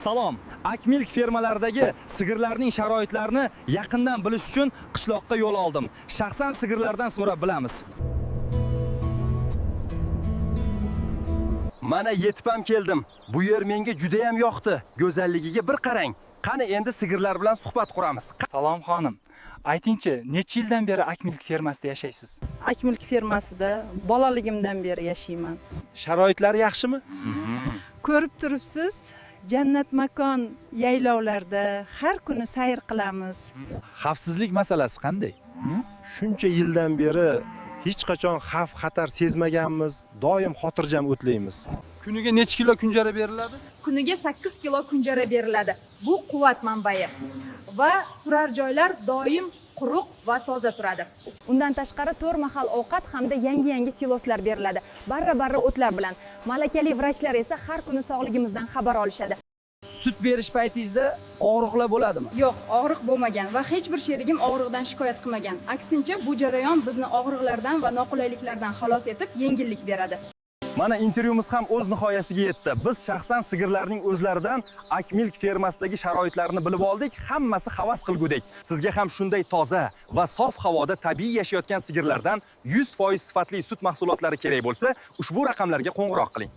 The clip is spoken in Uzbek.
Salom, Akmilk fermalaridagi sigirlarning sharoitlarini yaqindan bilish uchun qishloqqa yo'l oldim. Shaxsan sigirlardan so'rab bilamiz. Mana yetib ham keldim. Bu yer menga juda ham yoqdi. Go'zalligiga bir qarang. Qani endi sigirlar bilan suhbat quramiz. Salom xonim. Aytingchi, necha yildan beri Akmilk fermasida yashaysiz? Akmilk fermasida bolaligimdan beri yashayman. Sharoitlari yaxshimi? Ko'rib turibsiz, jannat makon yaylovlarda har kuni sayr qilamiz. Xavfsizlik masalasi qanday? Shuncha yildan beri hech qachon xavf xatar sezmaganmiz, doim xotirjam o'tlaymiz. Kuniga necha kilo kunjara beriladi? Kuniga 8 kilo kunjara beriladi. Bu quvvat manbai va turar joylar doim quruq va toza turadi. Undan tashqari 4 mahal ovqat hamda yangi siloslar beriladi. Barra o'tlar bilan. Malakali vrachlar esa har kuni sog'ligimizdan xabar olishadi. Sut berish paytingizda og'riqlar bo'ladimi? Yo'q, og'riq bo'lmagan va hech bir sherigim og'riqdan shikoyat qilmagan. Aksincha, bu jarayon bizni og'riqlardan va noqulayliklardan xalos etib, yengillik beradi. Mana intervyumiz ham o'z nihoyasiga yetdi. Biz shaxsan sigirlarning o'zlaridan Akmilk fermasidagi sharoitlarini bilib oldik. Hammasi havas qilgudek. Sizga ham shunday toza va sof havoda tabiiy yashayotgan sigirlardan 100% sifatli sut mahsulotlari kerak bo'lsa, ushbu raqamlarga qo'ng'iroq qiling.